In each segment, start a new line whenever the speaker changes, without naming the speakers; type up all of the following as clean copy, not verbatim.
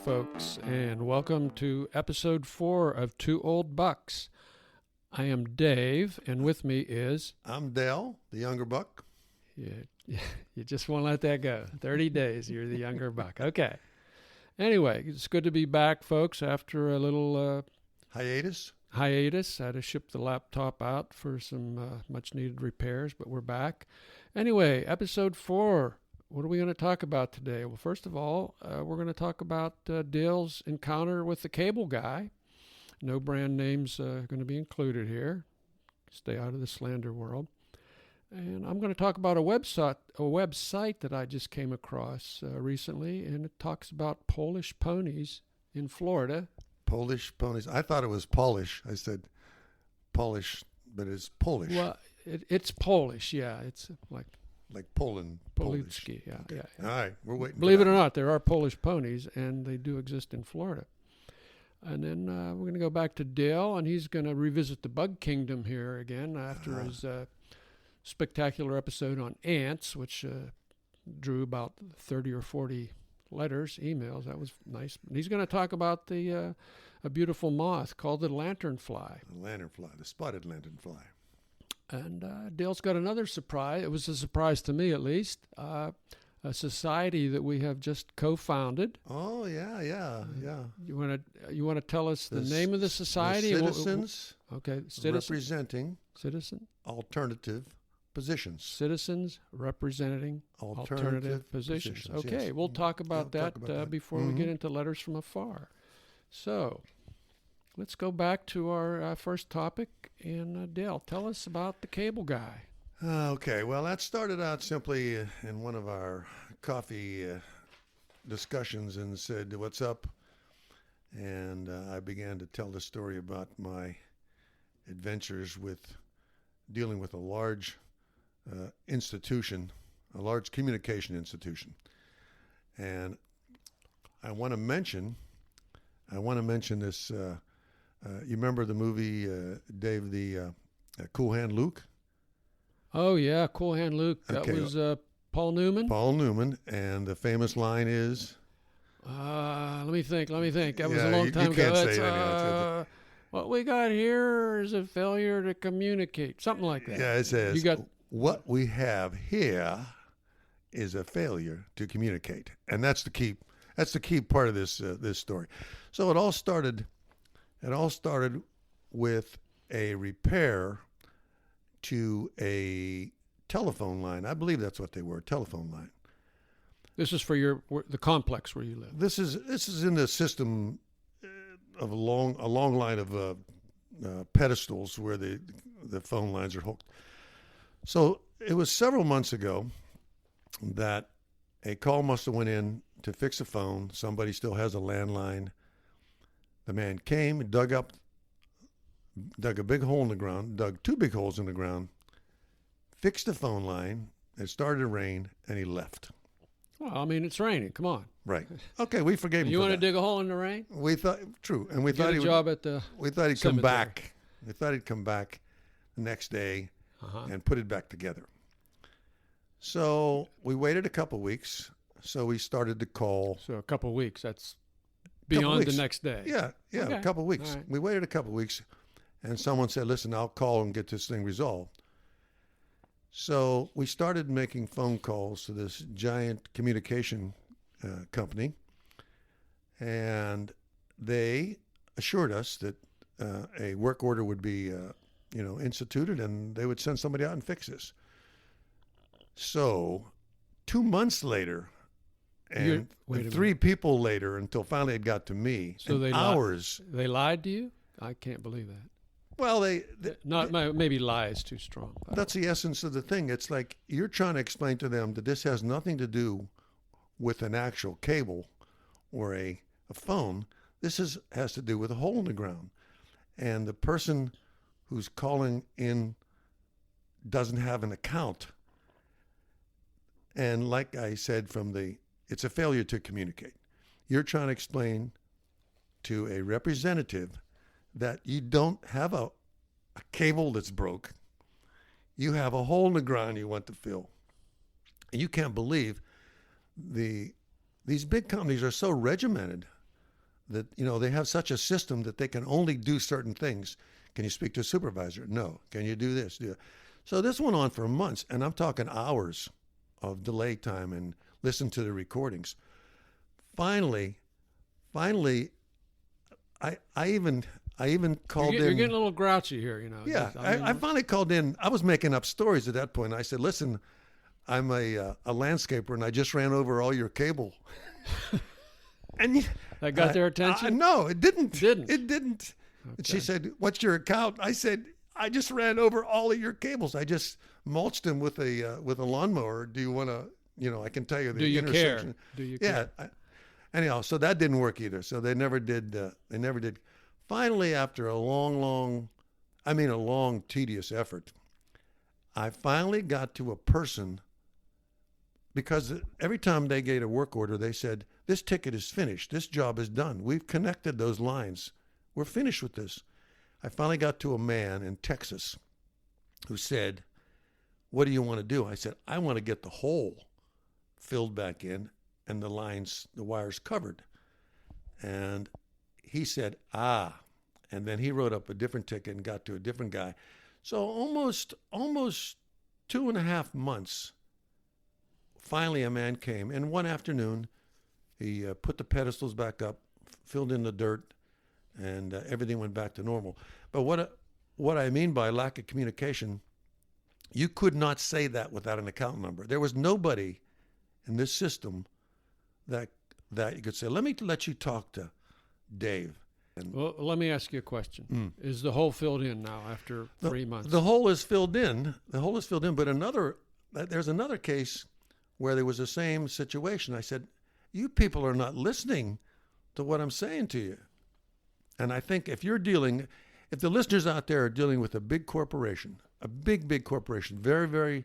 folks, and welcome to episode 4 of Two Old Bucks. I am Dave, and with me is...
I'm Dale, the younger buck.
Yeah, you just won't let that go. 30 days, you're the younger buck. Okay. Anyway, it's good to be back, folks, after a little...
Hiatus.
I had to ship the laptop out for some much-needed repairs, but we're back. Anyway, episode 4. What are we going to talk about today? Well, first of all, we're going to talk about Dale's encounter with the cable guy. No brand names going to be included here. Stay out of the slander world. And I'm going to talk about a website that I just came across recently, and it talks about Polish ponies in Florida.
Polish ponies. I thought it was Polish. I said Polish, but it's Polish.
Well, it's Polish, yeah. It's like
Poland. Polish.
Yeah,
Okay.
yeah.
All right, we're waiting.
Believe it or not, there are Polish ponies, and they do exist in Florida. And then we're going to go back to Dale, and he's going to revisit the bug kingdom here again after his spectacular episode on ants, which drew about 30 or 40 letters, emails. That was nice. And he's going to talk about a beautiful moth called the lanternfly.
The spotted lanternfly.
And Dale's got another surprise. It was a surprise to me, at least. A society that we have just co-founded.
Oh yeah.
You want to tell us the name of the society?
The citizens.
Okay,
representing
citizen
alternative positions.
Citizens representing alternative positions. Okay,
yes.
We'll talk about that before we get into Letters From Afar. So, let's go back to our first topic. And Dale, tell us about the cable guy.
Okay, well, that started out simply in one of our coffee discussions and said, "What's up?" And I began to tell the story about my adventures with dealing with a large institution, a large communication institution. And I want to mention this. You remember the movie, Dave, the Cool Hand Luke?
Oh, yeah, Cool Hand Luke. That
Okay.
was Paul Newman?
Paul Newman, and the famous line is?
Let me think. That was
Yeah,
a long
you
time
can't
ago.
say it anyway.
What we got here is a failure to communicate. Something like that.
Yeah, it says,
You got,
what we have here is a failure to communicate. And that's the key part of this story. So it all started with a repair to a telephone line. I believe that's what they were, a telephone line.
this is for the complex where you live.
This is in the system of a long line of pedestals where the phone lines are hooked. So it was several months ago that a call must have went in to fix a phone. Somebody still has a landline. The man came, dug a big hole in the ground, dug 2 big holes in the ground, fixed the phone line. It started to rain, and he left.
Well, I mean, it's raining. Come on.
Right. Okay, we forgave him.
You
for
want to
that.
dig a hole in the rain?
We thought true, and we
Get
thought
a job at the
we thought he'd come
cemetery.
back. We thought he'd come back the next day and put it back together. So we waited a couple of weeks. So we started to call.
So a couple of weeks. That's beyond the next day.
Yeah,
Okay.
a couple of weeks.
Right.
We waited a couple of weeks, and someone said, "Listen, I'll call and get this thing resolved." So we started making phone calls to this giant communication company, and they assured us that a work order would be, instituted, and they would send somebody out and fix this. So 2 months later, and 3 people later, until finally it got to me.
So they
hours.
They lied to you? I can't believe that.
Well,
Maybe lie is too strong.
That's the essence of the thing. It's like you're trying to explain to them that this has nothing to do with an actual cable or a phone. This has to do with a hole in the ground. And the person who's calling in doesn't have an account. And like I said, it's a failure to communicate. You're trying to explain to a representative that you don't have a cable that's broke. You have a hole in the ground you want to fill. And you can't believe these big companies are so regimented that, they have such a system that they can only do certain things. Can you speak to a supervisor? No. Can you do this? Do that? So this went on for months, and I'm talking hours of delay time and listen to the recordings. Finally, I even called in.
You're getting a little grouchy here,
Yeah, I finally called in. I was making up stories at that point. I said, listen, I'm a landscaper, and I just ran over all your cable. And
that got their attention?
No, it didn't. It didn't.
Okay.
And she said, what's your account? I said, I just ran over all of your cables. I just mulched them with a lawnmower. Do you want to, I can tell you the intersection.
Do you care?
Yeah. Anyhow, so that didn't work either. So they never did. Finally, after a long, tedious effort, I finally got to a person, because every time they gave a work order, they said, this ticket is finished. This job is done. We've connected those lines. We're finished with this. I finally got to a man in Texas who said, what do you want to do? I said, I want to get the hole filled back in and the wires covered. And he said, and then he wrote up a different ticket and got to a different guy. So almost 2.5 months, finally a man came. And one afternoon, he put the pedestals back up, filled in the dirt, and everything went back to normal. But what I mean by lack of communication, you could not say that without an account number. There was nobody in this system that you could say, let you talk to Dave.
Well, let me ask you a question. Is the hole filled in now after 3 months?
The hole is filled in. But there's another case where there was the same situation. I said, you people are not listening to what I'm saying to you. And I think if the listeners out there are dealing with a big corporation, a big corporation, very, very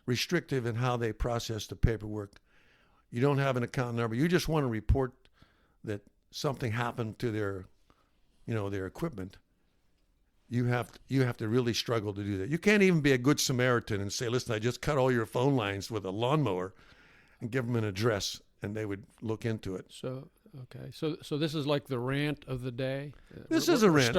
restrictive in how they process the paperwork, you don't have an account number, you just want to report that something happened to their equipment, you have to really struggle to do that. You can't even be a good Samaritan and say, listen, I just cut all your phone lines with a lawnmower, and give them an address, and they would look into it.
So this is like the rant of the day.
This is a rant.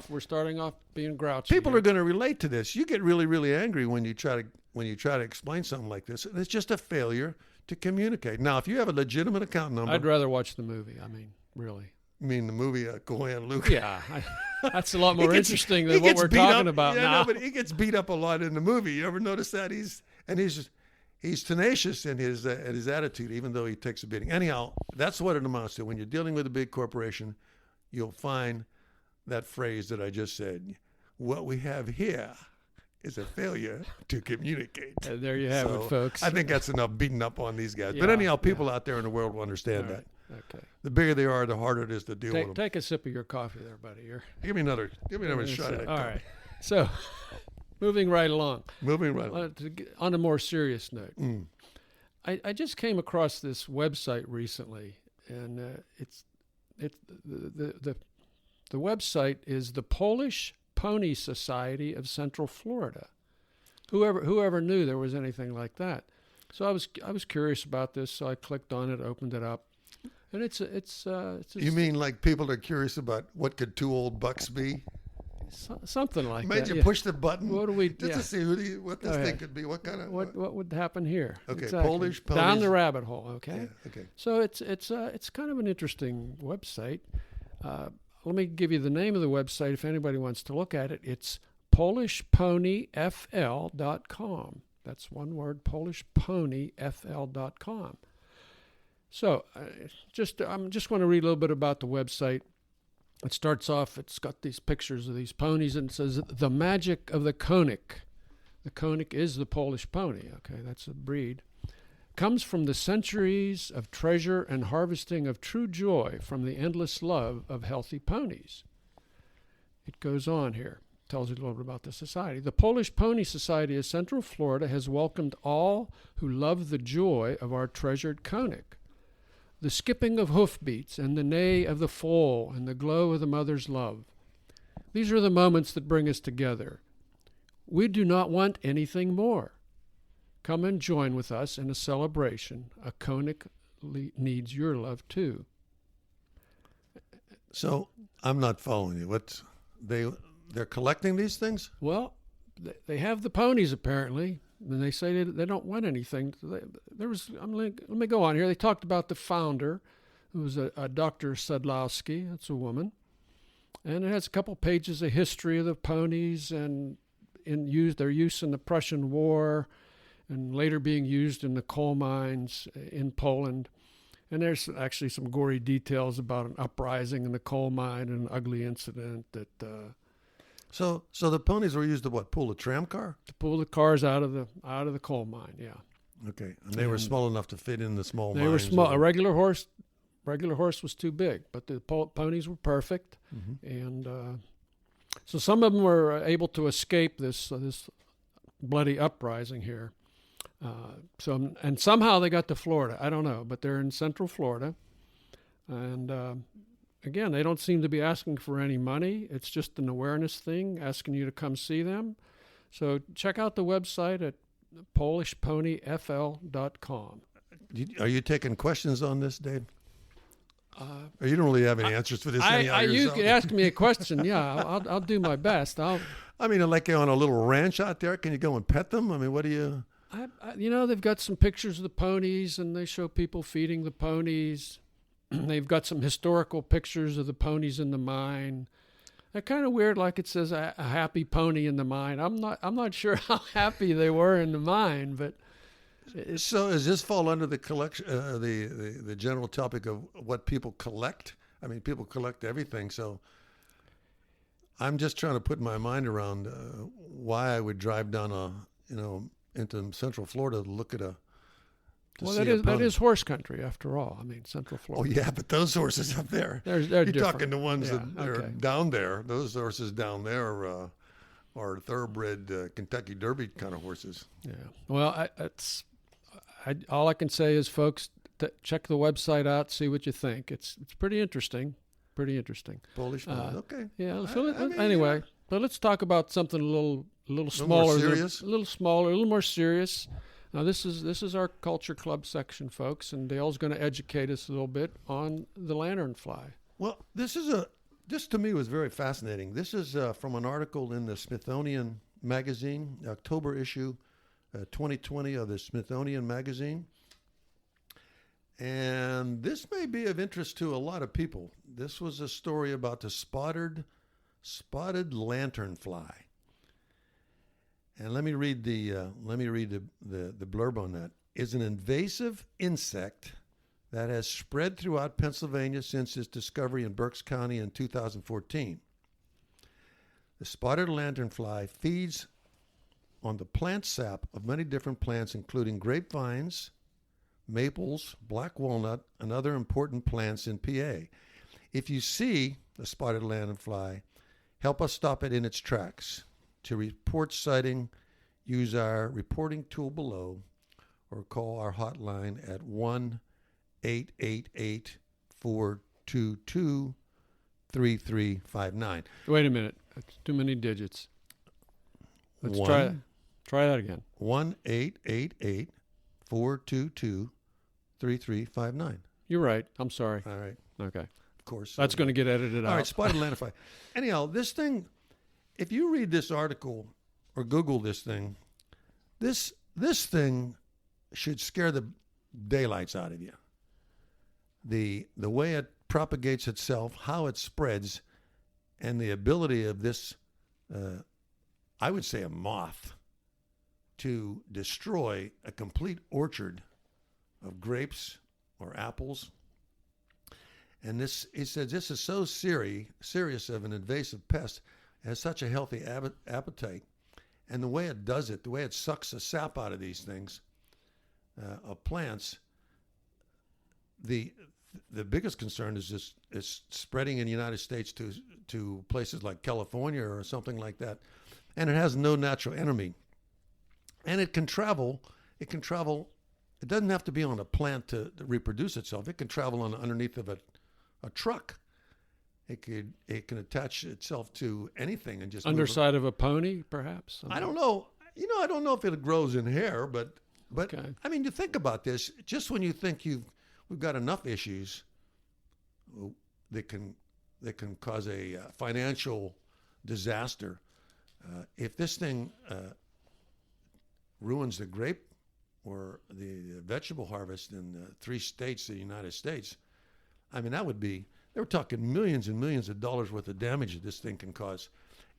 We're starting off being grouchy.
People are going to relate to this. You get really, really angry when you try to explain something like this. It's just a failure to communicate. Now, if you have a legitimate account number,
I'd rather watch the movie. I mean, really.
You mean the movie Cohen Luke?
Yeah, that's a lot more interesting than what we're talking about now.
No, but he gets beat up a lot in the movie. You ever notice that? He's tenacious in his attitude, even though he takes a beating. Anyhow, that's what it amounts to. When you're dealing with a big corporation, you'll find that phrase that I just said. What we have here is a failure to communicate.
There you have it, folks.
I think that's enough beating up on these guys. But anyhow, people out there in the world will understand that.
Okay.
The bigger they are, the harder it is to deal with them.
Take a sip of your coffee there, buddy.
Give me another shot at that.
All right. So, moving right along. On a more serious note, I just came across this website recently, and the website is the Polish Pony Society of Central Florida. Whoever knew there was anything like that? So I was curious about this, so I clicked on it, opened it up, and it's
You mean like people are curious about what could two old bucks be?
Something like that.
Made you push the button.
What do we
just to see what this thing could be? What kind of
what would happen here?
Okay,
exactly.
Polish ponies.
Down the rabbit hole. Okay.
Yeah, okay.
So it's kind of an interesting website. Let me give you the name of the website if anybody wants to look at it. It's polishponyfl.com. That's one word, polishponyfl.com. So I'm just want to read a little bit about the website. It starts off, it's got these pictures of these ponies, and it says, the magic of the konik. The konik is the Polish pony, okay, that's a breed. Comes from the centuries of treasure and harvesting of true joy from the endless love of healthy ponies. It goes on here, tells you a little bit about the society. The Polish Pony Society of Central Florida has welcomed all who love the joy of our treasured konik. The skipping of hoofbeats and the neigh of the foal and the glow of the mother's love. These are the moments that bring us together. We do not want anything more. Come and join with us in a celebration. A konik needs your love too.
So I'm not following you. What's they're collecting these things?
Well, they have the ponies apparently, and they say they don't want anything. Let me go on here. They talked about the founder, who was a Dr. Sadlowski. That's a woman, and it has a couple pages of history of the ponies and their use in the Prussian War, and later being used in the coal mines in Poland. And there's actually some gory details about an uprising in the coal mine and an ugly incident that.
So the ponies were used to what? Pull a tram car?
To pull the cars out of the coal mine, yeah.
Okay, and they were small enough to fit in the small mines.
They were small. A regular horse was too big, but the ponies were perfect, and so some of them were able to escape this bloody uprising here. And somehow they got to Florida. I don't know, but they're in Central Florida, and again, they don't seem to be asking for any money. It's just an awareness thing, asking you to come see them. So check out the website at polishponyfl.com.
Are you taking questions on this, Dave? Or you don't really have any answers for this anyhow
You
yourself?
can ask me a question. Yeah, I'll do my best.
I mean, like on a little ranch out there, can you go and pet them? I mean, what do you...
they've got some pictures of the ponies, and they show people feeding the ponies. They've got some historical pictures of the ponies in the mine. They're kind of weird, like it says a happy pony in the mine. I'm not sure how happy they were in the mine, but
so does this fall under the collection, the general topic of what people collect? I mean, people collect everything. So I'm just trying to put my mind around why I would drive down into Central Florida to look at
that is horse country after all. I mean, Central Florida.
Oh yeah, but those horses up there,
they're
you're
different.
talking the ones that are down there. Those horses down there are thoroughbred Kentucky Derby kind of horses.
Yeah. Well, all I can say is, folks, check the website out, see what you think. It's pretty interesting. Pretty interesting.
Polish ponies. Okay.
Yeah. So anyway, but let's talk about something a little smaller,
more serious?
a little smaller, a little more serious. Now, this is our Culture Club section, folks, and Dale's going to educate us a little bit on the lanternfly.
Well, this to me was very fascinating. This is from an article in the Smithsonian magazine, October issue 2020 of the Smithsonian magazine. And this may be of interest to a lot of people. This was a story about the spotted lanternfly. And let me read the blurb on that. Is an invasive insect that has spread throughout Pennsylvania since its discovery in Berks County in 2014. The spotted lanternfly feeds on the plant sap of many different plants, including grapevines, maples, black walnut, and other important plants in PA. If you see a spotted lanternfly, help us stop it in its tracks. To report sighting, use our reporting tool below or call our hotline at 1-888-422-3359.
Wait a minute. That's too many digits. Let's try that again.
1-888-422-3359.
You're right. I'm sorry.
All right.
Okay.
Of course.
That's going to get edited out.
All right, spotted lanternfly. Anyhow, this thing, if you read this article or Google this thing should scare the daylights out of you. The way it propagates itself, how it spreads, and the ability of this, I would say a moth, to destroy a complete orchard of grapes or apples. And this, he says, this is so serious of an invasive pest, has such a healthy appetite. And the way it does it, the way it sucks the sap out of these things, of plants, the biggest concern is just it's spreading in the United States to places like California or something like that, and it has no natural enemy, and it can travel. It doesn't have to be on a plant to reproduce itself. It can travel underneath of a truck. It can attach itself to anything and just
underside of a pony, perhaps.
I don't know. I don't know if it grows in hair, but okay. I mean, you think about this. Just when you think we've got enough issues that can that can cause a financial disaster. If this thing ruins the grape or the vegetable harvest in 3 states of the United States, I mean, they were talking millions and millions of dollars worth of damage that this thing can cause.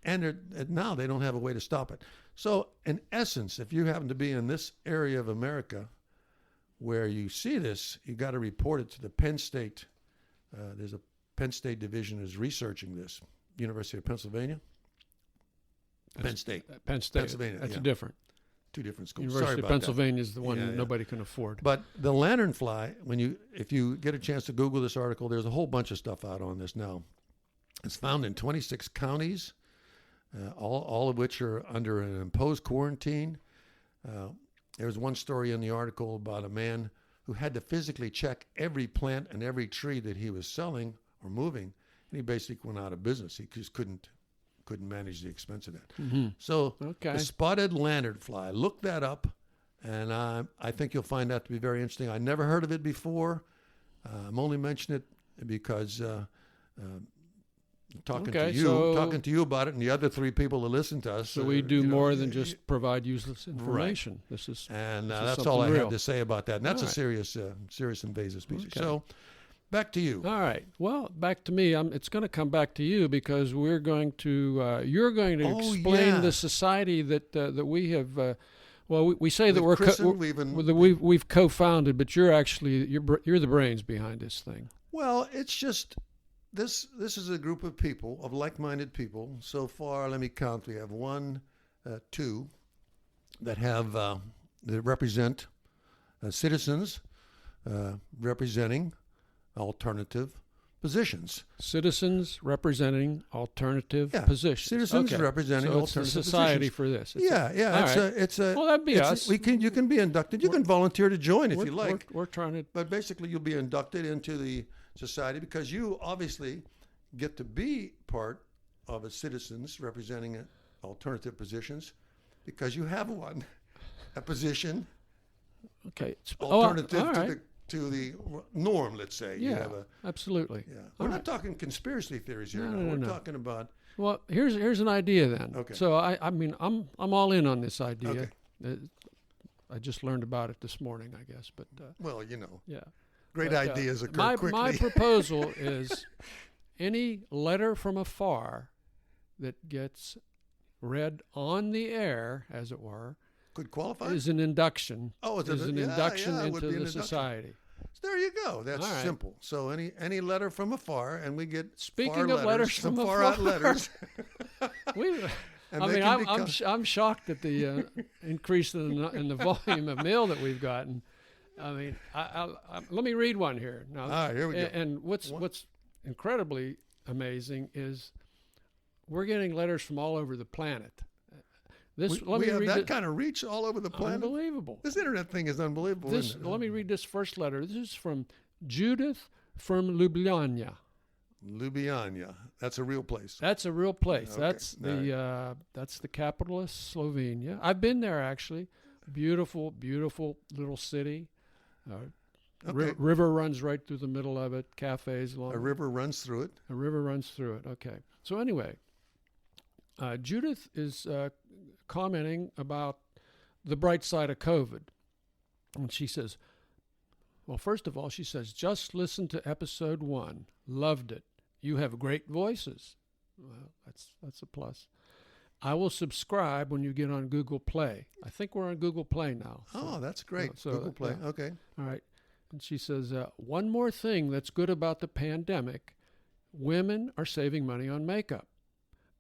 And now they don't have a way to stop it. So in essence, if you happen to be in this area of America where you see this, you got to report it to the Penn State. There's a Penn State division is researching this. University of Pennsylvania? Penn State. Pennsylvania.
That's
yeah.
different.
2 different schools.
University
Sorry
of
about
Pennsylvania
that.
is the one nobody can afford.
But the lanternfly, if you get a chance to Google this article, there's a whole bunch of stuff out on this now. It's found in 26 counties, all of which are under an imposed quarantine. There's one story in the article about a man who had to physically check every plant and every tree that he was selling or moving, and he basically went out of business. He just couldn't manage the expense of that.
Mm-hmm.
So the spotted lanternfly, look that up, and I think you'll find that to be very interesting. I never heard of it before. I'm only mentioning it because talking to you about it, and the other 3 people that listen to us.
So we do more than just provide useless information.
Right. That's all I have to say about that. And that's a serious invasive species.
Okay.
So back to you.
All right. Well, back to me. It's going to come back to you because you're going to explain the society that we have. We say that we've co-founded, but you're the brains behind this thing.
Well, it's just this is a group of people, of like-minded people. So far, let me count. We have 1, 2 that represent citizens representing alternative positions.
Citizens representing alternative positions.
Citizens representing alternative
positions. It's a society
positions.
For this.
Well, that'd be us. You can be inducted. You can volunteer to join if you like.
We're trying to.
But basically, you'll be inducted into the society because you obviously get to be part of a citizens representing alternative positions because you have a position.
Okay.
Alternative to the norm, let's say.
Yeah, absolutely.
Yeah. We're not talking conspiracy theories here. No. We're talking about.
Well, here's an idea then.
Okay.
So I'm all in on this idea.
Okay.
I just learned about it this morning, I guess. But
yeah. Great ideas occur quickly.
My proposal is any letter from afar that gets read on the air, as it were,
could qualify
is an induction. Induction into the society.
So there you go. That's simple. So any letter from afar, and we get
speaking of letters from afar,
far out letters.
I'm shocked at the increase in the volume of mail that we've gotten. I mean, let me read one here now.
All right, here we go.
And what's incredibly amazing is we're getting letters from all over the planet.
We have that kind of reach all over the planet.
Unbelievable.
This internet thing is unbelievable.
Let me read this first letter. This is from Judith from Ljubljana.
Ljubljana. That's a real place.
That's a real place.
Okay.
That's the capital of Slovenia. I've been there actually. Beautiful, beautiful little city. River runs right through the middle of it. Cafes along.
A river runs through it.
A river runs through it. Okay. So anyway, Judith is commenting about the bright side of COVID. And she says, well, first of all, she says, just listen to episode 1. Loved it. You have great voices. Well, that's a plus. I will subscribe when you get on Google Play. I think we're on Google Play now.
So, that's great. Google Play. Okay.
All right. And she says, one more thing that's good about the pandemic, women are saving money on makeup.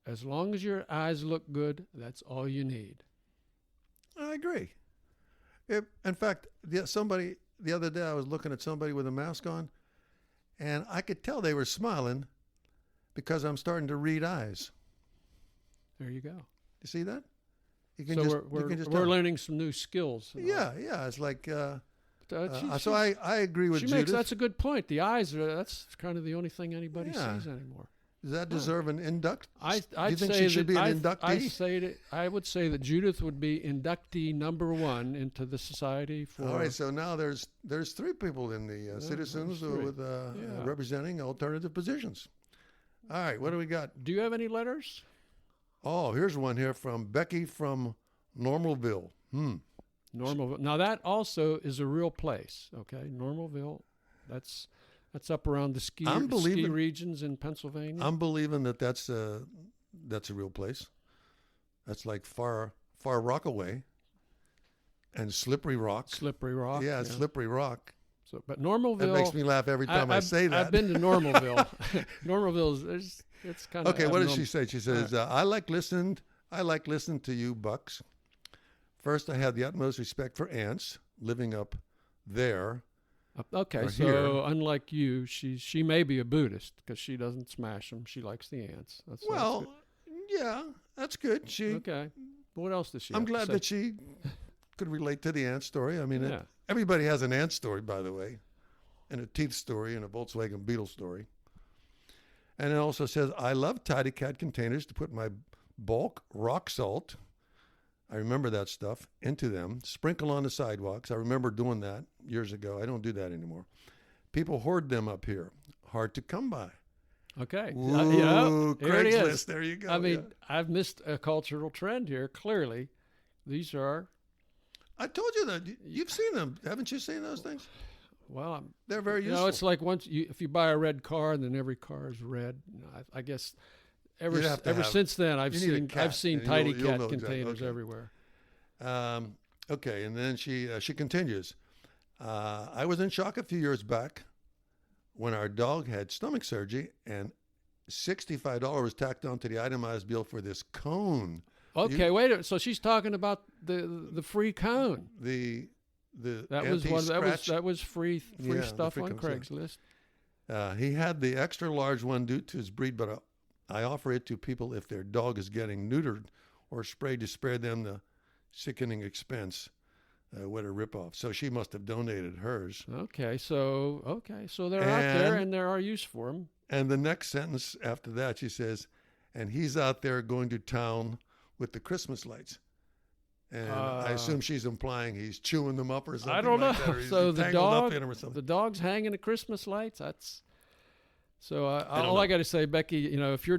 As long as your eyes look good, that's all you need.
I agree. In fact, the other day I was looking at somebody with a mask on, and I could tell they were smiling because I'm starting to read eyes.
There you go.
You see that?
We're learning some new skills.
Yeah. It's like. So I agree with Judith.
That's a good point. The eyes that's kind of the only thing anybody sees anymore.
Does that deserve an induct?
Do
you think she should be an inductee?
I would say that Judith would be inductee number 1 into the society for.
All right, so now there's 3 people in the citizens with representing alternative positions. All right, what do we got?
Do you have any letters?
Oh, here's one here from Becky from Normalville.
Normalville. Now that also is a real place. Okay, Normalville. That's up around the ski regions in Pennsylvania.
I'm believing that's a real place. That's like Far Rockaway and Slippery Rock.
Slippery Rock.
Yeah, Slippery Rock.
So, but Normalville.
That makes me laugh every time I say that.
I've been to Normalville. Normalville it's kind of
okay. What does she say? She says, "I like listening to you, Bucks. First, I have the utmost respect for ants living up there."
Okay, so
here.
Unlike you, she may be a Buddhist because she doesn't smash them. She likes the ants. That's
yeah, that's good.
Okay. What else does she?
I'm glad that she could relate to the ant story. I mean, everybody has an ant story, by the way, and a teeth story and a Volkswagen Beetle story. And it also says, I love Tidy Cat containers to put my bulk rock salt, I remember that stuff, into them, sprinkle on the sidewalks. I remember doing that years ago. I don't do that anymore. People hoard them up here. Hard to come by.
Okay.
Ooh,
here it
Craigslist.
is.
There you go.
I mean, I've missed a cultural trend here. Clearly, these are.
I told you that. You've seen them. Haven't you seen those things?
Well,
they're very useful.
You know, it's like if you buy a red car, then every car is red. I guess ever since then, I've seen Tidy Cat containers everywhere.
Okay, and then she continues. I was in shock a few years back when our dog had stomach surgery, and $65 was tacked onto the itemized bill for this cone.
Okay, wait a minute. So she's talking about the free cone. That was free stuff on Craigslist.
He had the extra large one due to his breed, but I offer it to people if their dog is getting neutered or sprayed to spare them the sickening expense. What a ripoff! So she must have donated hers.
Okay, so they're out there and there are use for them.
And the next sentence after that, she says, "And he's out there going to town with the Christmas lights." And I assume she's implying he's chewing them up or something.
I don't know.
Like that, or
so
the
dog's hanging the Christmas lights. All I got to say, Becky, you know, if your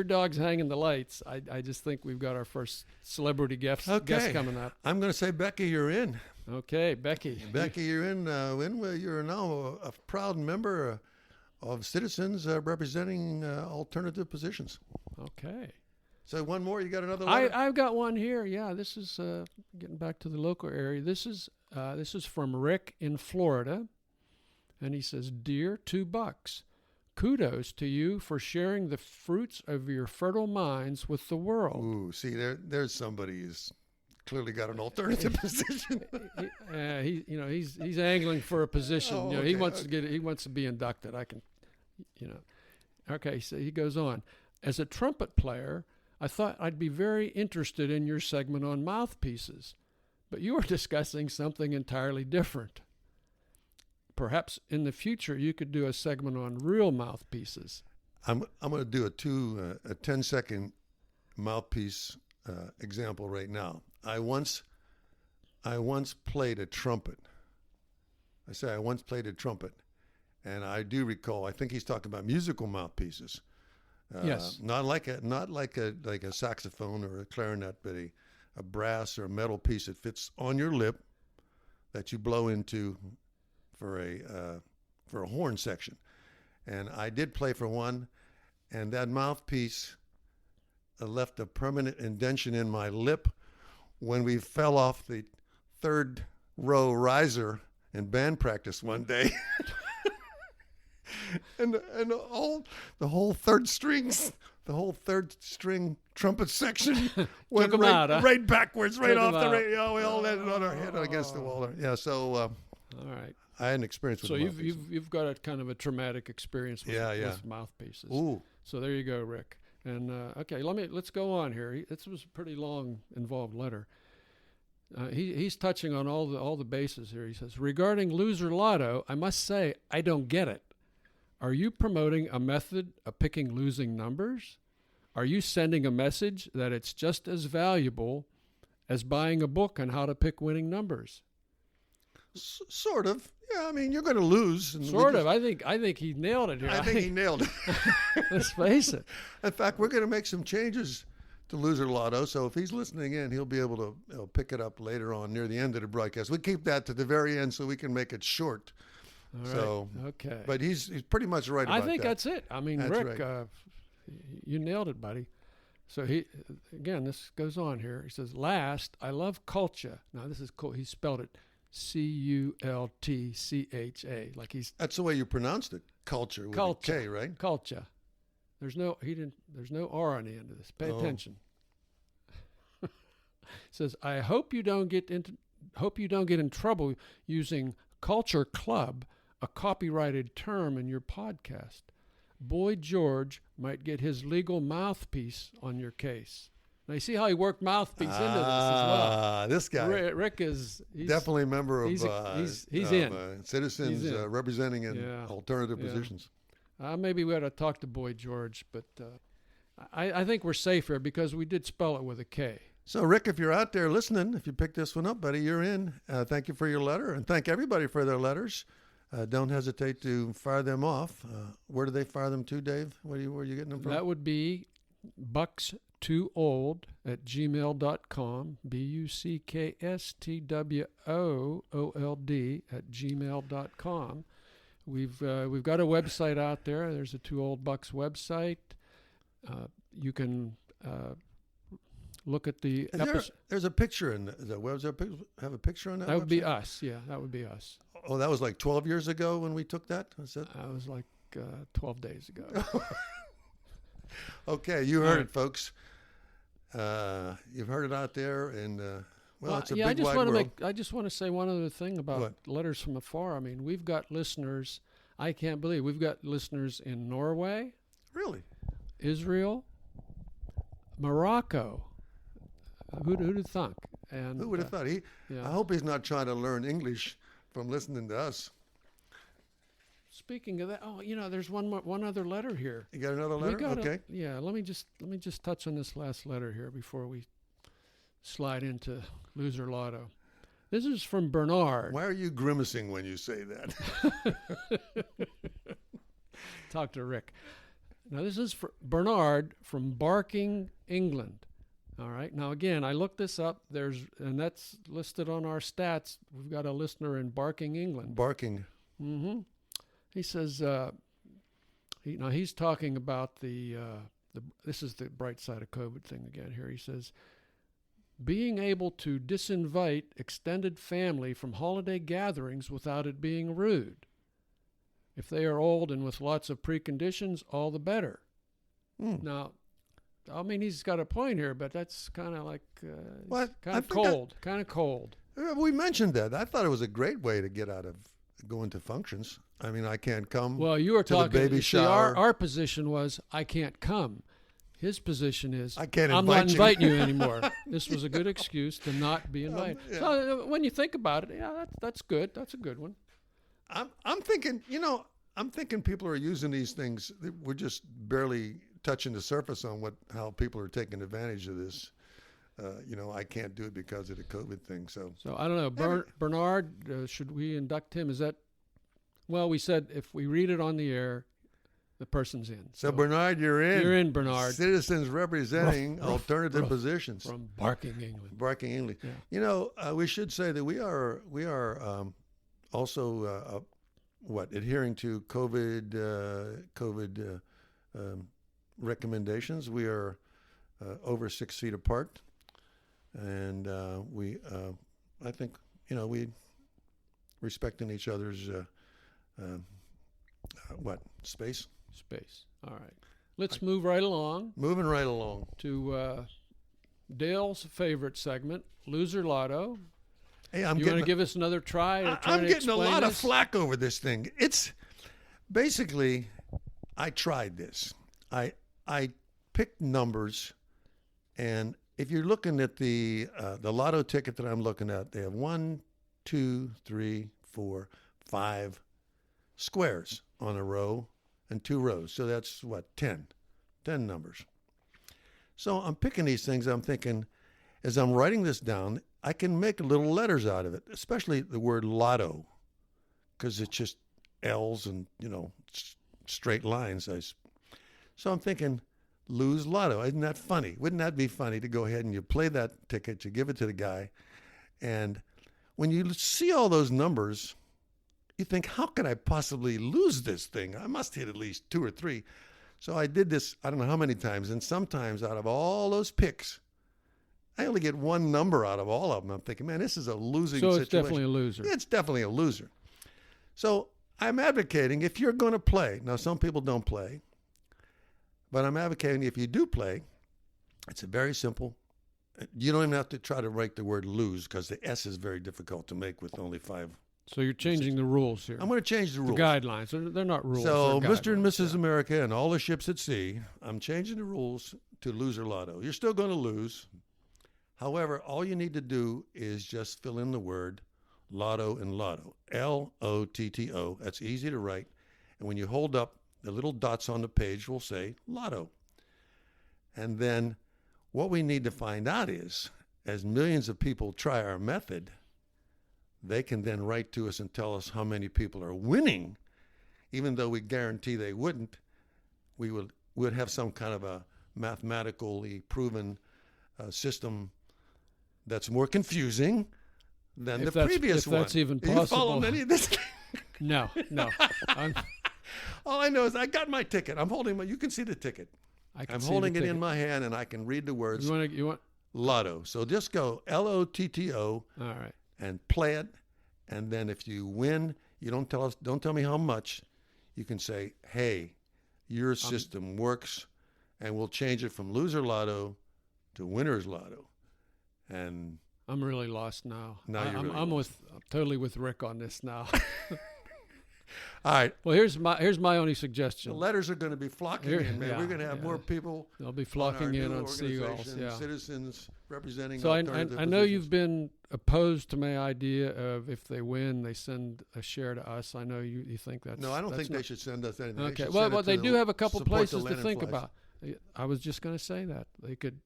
dog's hanging the lights, I just think we've got our first celebrity guest coming up.
I'm going to say, Becky, you're in.
Okay, Becky.
Becky, you're in. You're now a proud member of Citizens representing alternative positions.
Okay.
So one more. You got another letter?
I've got one here. Yeah, this is getting back to the local area. This is from Rick in Florida, and he says, "Dear $2, kudos to you for sharing the fruits of your fertile minds with the world."
Ooh, see, there's somebody who's clearly got an alternative position.
He's angling for a position.
Oh,
he wants to be inducted. Okay, so he goes on. As a trumpet player, I thought I'd be very interested in your segment on mouthpieces, but you are discussing something entirely different. Perhaps in the future you could do a segment on real mouthpieces.
I'm going to do a 10-second mouthpiece example right now. I once played a trumpet. I say I once played a trumpet, and I do recall. I think he's talking about musical mouthpieces.
Yes.
Not like a saxophone or a clarinet, but a brass or a metal piece that fits on your lip that you blow into for a horn section. And I did play for one, and that mouthpiece left a permanent indentation in my lip when we fell off the third row riser in band practice one day. and the whole third string trumpet section went right backwards, right off the radio. We all landed on our head against the wall. Yeah, so
all right.
I had an experience with mouthpieces.
So you've got a kind of a traumatic experience with mouthpieces.
Ooh.
So there you go, Rick. And okay, let's go on here. This was a pretty long, involved letter. He's touching on all the bases here. He says, regarding loser lotto, I must say I don't get it. Are you promoting a method of picking losing numbers? Are you sending a message that it's just as valuable as buying a book on how to pick winning numbers?
Sort of. Yeah, I mean, you're going to lose. And
Sort of. I think he nailed it here.
I think he nailed it.
Let's face it.
In fact, we're going to make some changes to Loser Lotto. So if he's listening in, he'll be able to pick it up later on near the end of the broadcast. We keep that to the very end so we can make it short.
All right.
So,
okay.
But he's pretty much right about that.
I think that's it. I mean,
That's
Rick,
right.
You nailed it, buddy. So this goes on here. He says, last, I love culture. Now, this is cool. He spelled it Cultcha. Like
That's the way you pronounced it. Culture with
Culture.
a K, right?
Culture. There's no R on the end of this. Pay attention. Says, I hope you don't get in trouble using Kultur Klub, a copyrighted term in your podcast. Boy George might get his legal mouthpiece on your case. Now you see how he worked mouthpiece into this as well.
This guy.
Rick he's
definitely a member of
he's in.
citizens
He's in.
representing in alternative positions.
Maybe we ought to talk to Boy George, but I think we're safe here because we did spell it with a K.
So, Rick, if you're out there listening, if you picked this one up, buddy, you're in. Thank you for your letter, and thank everybody for their letters. Don't hesitate to fire them off. Where do they fire them to, Dave? Where are you getting them from?
That would be buckstwoold@gmail.com, buckstwoold@gmail.com. We've got a website out there. There's a Two Old Bucks website. You can look at the episode.
There's a picture in the web. Have a picture on that?
That would be
website?
us. Yeah, that would be us.
Oh, that was like 12 years ago when we took that?
That was like 12 days ago.
Okay, you heard it, folks. You've heard it out there, and it's a big wide world.
I just want to say one other thing about Letters From Afar. I mean, we've got listeners. I can't believe we've got listeners in Norway,
Really?
Israel, Morocco. Who'd have thunk? And
Who would have thought? I hope he's not trying to learn English from listening to us.
Speaking of that, there's one other letter here.
You got another letter? Okay.
Let me just touch on this last letter here before we slide into Loser Lotto. This is from Bernard.
Why are you grimacing when you say that?
Talk to Rick. Now, this is for Bernard from Barking, England. All right. Now, again, I looked this up. And that's listed on our stats. We've got a listener in Barking, England.
Barking.
Mm-hmm. He says, he's talking about this is the bright side of COVID thing again here. He says, being able to disinvite extended family from holiday gatherings without it being rude. If they are old and with lots of preconditions, all the better. Now, I mean, he's got a point here, but that's kind of like kind of cold.
We mentioned that. I thought it was a great way to get out of going to functions. I mean, I can't come.
Well, you were
to
talking.
The baby shower.
Our position was I can't come. His position is
I'm
not inviting you anymore. This was a good excuse to not be invited.
Yeah.
So when you think about it, that's good. That's a good one.
I'm thinking, people are using these things. We're just barely touching the surface on how people are taking advantage of this. I can't do it because of the COVID thing. So
I don't know. Bernard, should we induct him? Is that? Well, we said if we read it on the air, the person's in.
So Bernard, you're in.
You're in, Bernard.
Citizens representing alternative positions
from Barking, England.
Barking, England. Yeah. We should say that we are also adhering to COVID recommendations. We are over 6 feet apart, and I think we respecting each other's space.
All right. Let's move right along.
Moving right along
to Dale's favorite segment, Loser Lotto.
Hey,
you want to give us another try?
I'm getting a lot of flack over this thing. It's basically, I tried this. I picked numbers, and if you're looking at the lotto ticket that I'm looking at, they have 1, 2, 3, 4, 5 squares on a row and 2 rows. So that's 10 numbers. So I'm picking these things. I'm thinking, as I'm writing this down, I can make little letters out of it, especially the word lotto, because it's just L's and, straight lines. So I'm thinking, lose lotto. Isn't that funny? Wouldn't that be funny to go ahead and you play that ticket, you give it to the guy, and when you see all those numbers, you think, how could I possibly lose this thing? I must hit at least 2 or 3. So I did this, I don't know how many times, and sometimes out of all those picks, I only get one number out of all of them. I'm thinking, man, this is a losing situation.
So it's definitely a loser.
It's definitely a loser. So I'm advocating, if you're going to play, now some people don't play, but I'm advocating if you do play, it's a very simple. You don't even have to try to write the word lose because the S is very difficult to make with only 5.
So you're changing the rules here.
I'm going to change the rules.
The guidelines. They're not rules.
So
they're
Mr. and
guidelines.
Mrs. America and all the ships at sea, I'm changing the rules to loser lotto. You're still going to lose. However, all you need to do is just fill in the word lotto and lotto. Lotto. That's easy to write. And when you hold up, the little dots on the page will say lotto. And then what we need to find out is, as millions of people try our method, they can then write to us and tell us how many people are winning. Even though we guarantee they wouldn't, we would have some kind of a mathematically proven system that's more confusing than the previous one.
If that's even possible.
You follow any of this?
No.
All I know is I got my ticket. I'm holding you can see the ticket. I'm holding it in my hand and I can read the words.
You want
lotto. So just go Lotto.
All right.
And play it. And then if you win, you don't tell me how much. You can say, hey, your system works, and we'll change it from loser lotto to winner's lotto. And
I'm really lost now.
I'm
totally with Rick on this now.
All right.
Well, here's my only suggestion.
The letters are going to be flocking in, man. We're going to have more people.
They'll be flocking in on Seagulls. Yeah.
Citizens representing.
So I
alternative
know
positions.
you've been opposed to my idea of if they win, they send a share to us. I know you think that's.
No, I don't think they should send us anything.
Okay. Well, they do have a couple places to think about. I was just going to say that they could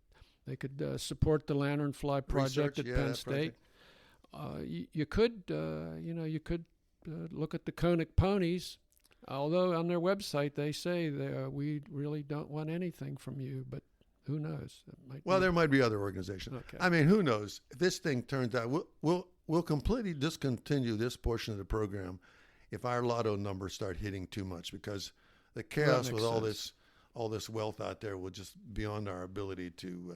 support the Lanternfly project at Penn State. You could look at the Koenig ponies, although on their website they say we really don't want anything from you, but who knows?
There might be other organizations.
Okay.
I mean, who knows? If this thing turns out, we'll completely discontinue this portion of the program if our lotto numbers start hitting too much, because the chaos with all this wealth out there will just beyond our ability to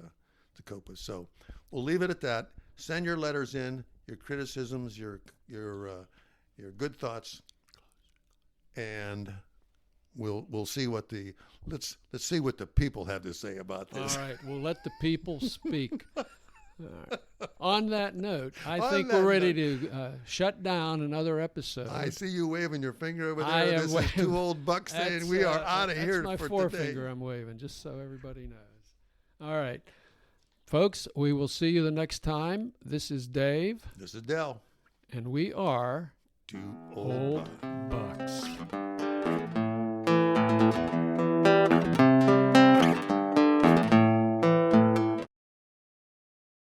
cope with. So we'll leave it at that. Send your letters in, your criticisms, your good thoughts, and we'll see what let's see what the people have to say about this.
All right, we'll let the people speak. All right. On that note, I think we're ready to shut down another episode.
I see you waving your finger over there. This is two old bucks saying we are out of here for today.
That's my forefinger I'm waving, just so everybody knows. All right, folks, we will see you the next time. This is Dave.
This is Del.
And we are
Two Old
Bucks.